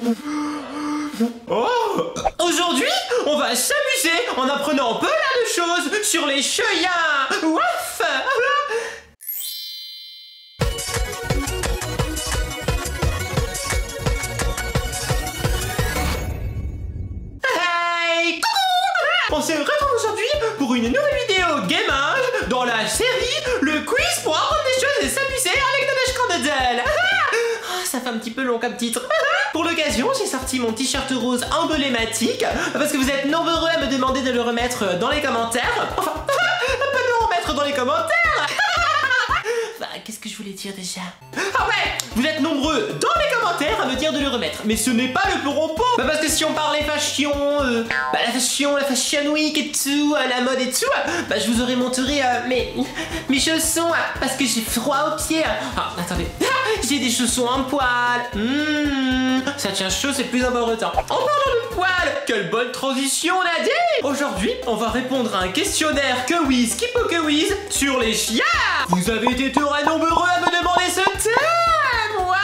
Oh! Aujourd'hui, on va s'amuser en apprenant plein de choses sur les cheuillards. Ouf! Hey! On se retrouve aujourd'hui pour une nouvelle vidéo gamage dans la série Le quiz pour apprendre des choses et s'amuser avec Nonoche Crandedel. Ça fait un petit peu long comme titre. Pour l'occasion, j'ai sorti mon t-shirt rose emblématique parce que vous êtes nombreux à me demander de le remettre dans les commentaires. Enfin, pas de le remettre dans les commentaires. Bah, qu'est-ce que je voulais dire déjà? Ah ouais, vous êtes nombreux dans les commentaires à me dire de le remettre. Mais ce n'est pas le propos. Bah parce que si on parlait fashion, la fashion week et tout, la mode et tout, bah je vous aurais montré mes chaussons parce que j'ai froid aux pieds. Ah, attendez. J'ai des chaussons en poil. Ça tient chaud, c'est plus important. En parlant de poil, quelle bonne transition on a dit. Aujourd'hui, on va répondre à un questionnaire quiz, quiz sur les chiens. Vous avez été très nombreux à me demander ce thème. Waouh.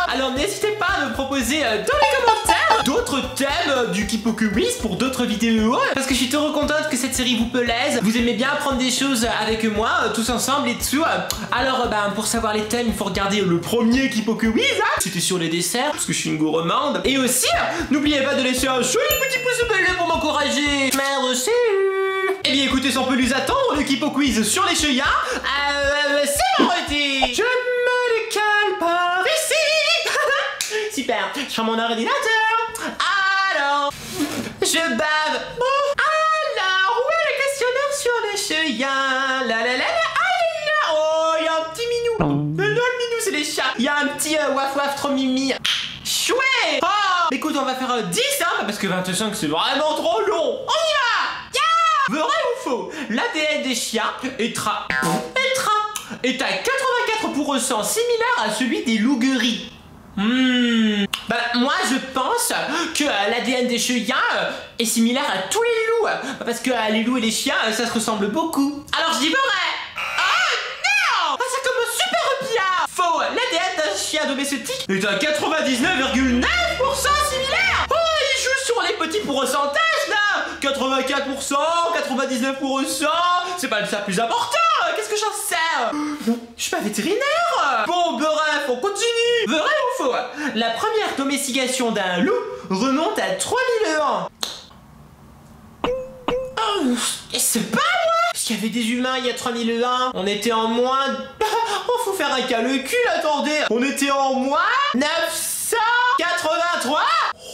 Alors n'hésitez pas à me proposer dans les commentaires d'autres thèmes du quiz pour d'autres vidéos. Parce que je suis trop contente que cette série vous plaise. Vous aimez bien apprendre des choses avec moi, tous ensemble et tout. Alors pour savoir les thèmes, il faut regarder le premier quiz. C'était sur les desserts, parce que je suis une gourmande. Et aussi, n'oubliez pas de laisser un joli petit pouce bleu pour m'encourager. Merci. Eh bien écoutez, sans plus attendre, le quiz sur les cheuillards, c'est parti. Je me décale par ici. Super, je prends mon ordinateur. Alors, je bave. Bon, alors, où est le questionnaire sur les cheuillards? Oh, il y a un petit minou. Non, le minou, c'est les chats. Il y a un petit waf trop mimi. Chouette. Oh, écoute, on va faire 10, hein, parce que 25, c'est vraiment trop long. On y va. Yeah. Vrai ou faux? L'ADN des chiens est à 84% similaire à celui des loups-gris. Moi je pense que l'ADN des cheuillards est similaire à tous les loups. Parce que les loups et les chiens, ça se ressemble beaucoup. Alors je dis vrai. Oh non. Ça commence super bien. Faux. L'ADN d'un chien domestique est à 99,9% similaire. Oh, il joue sur les petits pourcentages là. 84%, 99%, c'est pas ça le plus important. Qu'est-ce que j'en sais? Je suis pas vétérinaire. Bon, bref, on continue. Vrai ou faux? La première domestication d'un loup remonte à 3000 ans. Et c'est pas moi. Parce qu'il y avait des humains il y a 3000 ans. On était en moins... Oh, faut faire un calcul, attendez. On était en moins 983.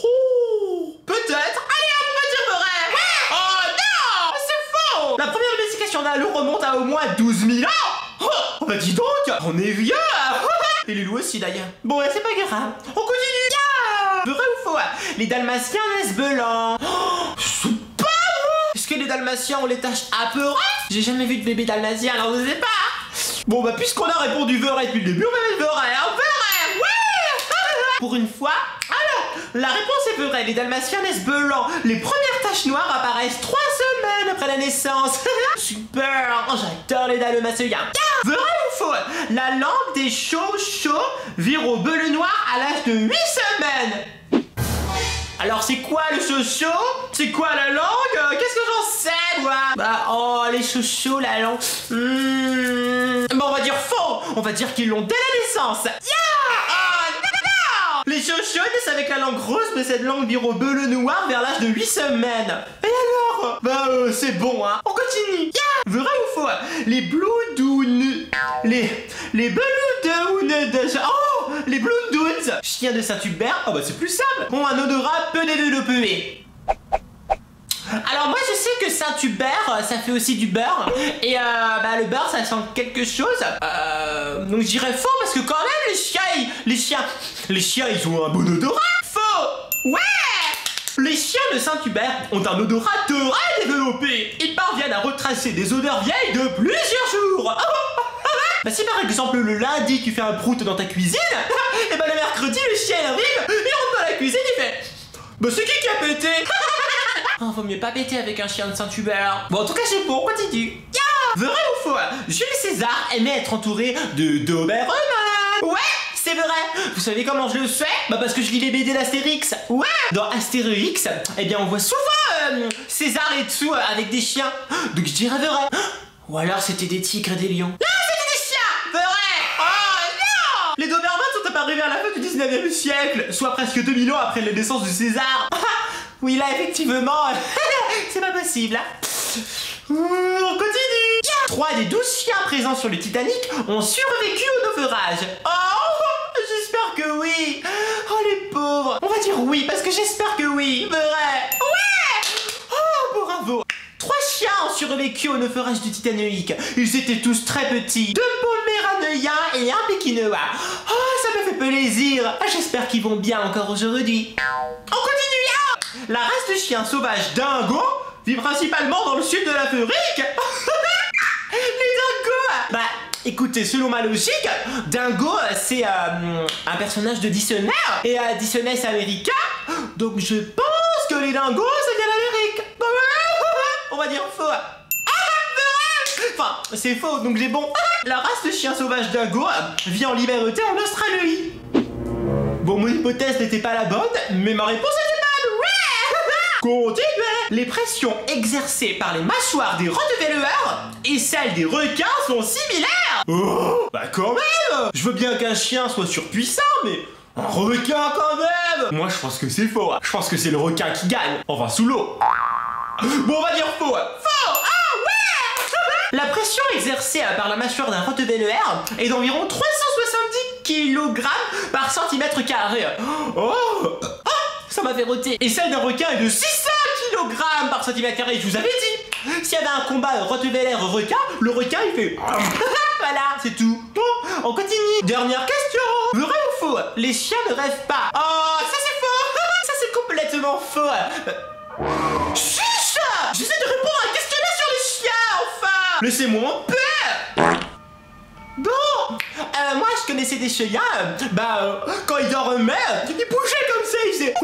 Oh, peut-être. Allez, on va dire vrai. Ouais. Oh non, c'est faux. La première domestication d'un loup remonte à au moins 12 000 ans. Oh, bah dis donc, on est vieux. Et les loups aussi d'ailleurs. Bon, c'est pas grave. On continue. Yeah. Vrai ou faux? Les dalmatiens naissent blancs. Oh, c'est pas moi. Est-ce que les dalmatiens ont les taches apeurées? J'ai jamais vu de bébé dalmatien, alors je sais pas. Bon, puisqu'on a répondu vrai depuis le début, on va mettre vrai. Vrai. Ouais. Pour une fois. Alors, la réponse est vraie. Les dalmatiens naissent blancs. Les premières taches noires apparaissent 3 semaines après la naissance. Super. Oh, j'adore les dalmatiens. Vrai ou faux? La langue des chauds vire au bleu noir à l'âge de 8 semaines. Alors c'est quoi le chocho? C'est quoi la langue? Qu'est-ce que j'en sais moi? Les chochos, la langue. Bon, on va dire faux. On va dire qu'ils l'ont dès la naissance. Non. Les chochos naissent avec la langue rose, mais cette langue vire au bleu noir vers l'âge de 8 semaines. Et alors? C'est bon, hein. On continue. Vrai ou faux? Les Bloodoons. Les Bloodoons. Oh, les Bloodoons, chiens de Saint-Hubert, c'est plus simple, ont un odorat peu développé. Alors moi je sais que Saint-Hubert, ça fait aussi du beurre. Et le beurre ça sent quelque chose. Donc je dirais faux parce que quand même les chiens ils ont un bon odorat. Faux. Ouais. Les chiens de Saint-Hubert ont un odorat très développé. Ils parviennent à retracer des odeurs vieilles de plusieurs jours. Si par exemple le lundi tu fais un prout dans ta cuisine, et le mercredi le chien arrive, il rentre dans la cuisine, il fait c'est qui a pété? Vaut mieux pas péter avec un chien de Saint-Hubert. Bon, en tout cas c'est bon, continue. Vrai ou faux? Jules César aimait être entouré de Doberman. Ouais, c'est c'est vrai. Vous savez comment je le sais? Bah parce que je lis les BD d'Astérix. Ouais. Dans Astérix, eh bien on voit souvent César et tout avec des chiens. Donc je dirais vrai. Ou alors c'était des tigres et des lions. Non, c'était des chiens. Vrai. Oh non. Les Dobermans sont apparus vers la fin du 19e siècle, soit presque 2000 ans après la naissance de César. Oui là effectivement, c'est pas possible. On continue. 3 des 12 chiens présents sur le Titanic ont survécu au naufrage. Oh, j'espère que oui. Oh les pauvres. On va dire oui parce que j'espère que oui. Vrai. Ouais. Oh bravo. 3 chiens ont survécu au naufrage du Titanic. Ils étaient tous très petits. 2 Poméraniens et un Pékinois. Oh, ça me fait plaisir. J'espère qu'ils vont bien encore aujourd'hui. On continue là. La race de chiens sauvages dingo vit principalement dans le sud de l'Afrique. Les dingos. Bah, écoutez, selon ma logique, Dingo, c'est un personnage de Disney. Et Disney, c'est américain. Donc je pense que les dingos, ça vient d'Amérique. On va dire faux. Enfin, c'est faux, donc j'ai bon. La race de chien sauvage dingo vit en liberté en Australie. Bon, mon hypothèse n'était pas la bonne, mais ma réponse était bonne. Ouais. Continuez. Les pressions exercées par les mâchoires des rottweilers et celles des requins sont similaires. Oh, bah quand même. Je veux bien qu'un chien soit surpuissant, mais un requin quand même. Moi, je pense que c'est faux. Je pense que c'est le requin qui gagne. Enfin, sous l'eau. Bon, on va dire faux. Faux. Ah ouais. La pression exercée par la mâchoire d'un rottweiler est d'environ 370 kg par centimètre carré. Oh, ça m'a fait roter. Et celle d'un requin est de 600 kg par centimètre carré. Je vous avais dit. S'il y avait un combat rottweiler-requin, le requin il fait. Voilà, c'est tout. Bon, on continue. Dernière question. Vrai ou faux? Les chiens ne rêvent pas. Oh, ça c'est faux. Ça c'est complètement faux. Chiche! J'essaie de répondre à un questionnaire sur les chiens, enfin! Laissez-moi en paix! Bon, moi je connaissais des chiens, quand ils dormaient, ils bougeaient comme ça, ils faisaient...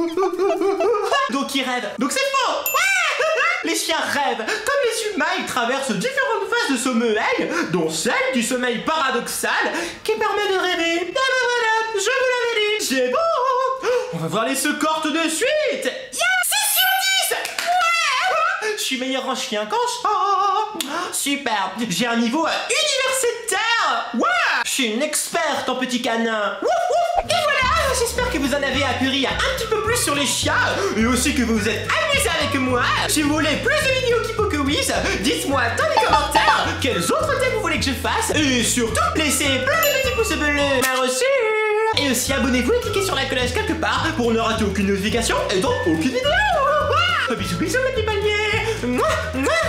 Donc ils rêvent. Donc c'est faux! Ouais. Les chiens rêvent. Comme les humains, ils traversent différentes phases de sommeil, dont celle du sommeil paradoxal, qui permet de rêver. Voilà, je vous l'avais dit. C'est bon! On va voir les scores tout de suite! Je suis meilleur en chien qu'en chat. Super. J'ai un niveau universitaire. Ouais. Je suis une experte en petits canins. Et voilà. J'espère que vous en avez appris un petit peu plus sur les chiens. Et aussi que vous vous êtes amusés avec moi. Si vous voulez plus de vidéos Kipokewiz, dites-moi dans les commentaires quels autres thèmes vous voulez que je fasse. Et surtout, laissez plein de petits pouces bleus. Merci. Et aussi abonnez-vous et cliquez sur la cloche quelque part pour ne rater aucune notification et donc aucune vidéo. Bisous bisous les petits paliers. Mouah, mouah.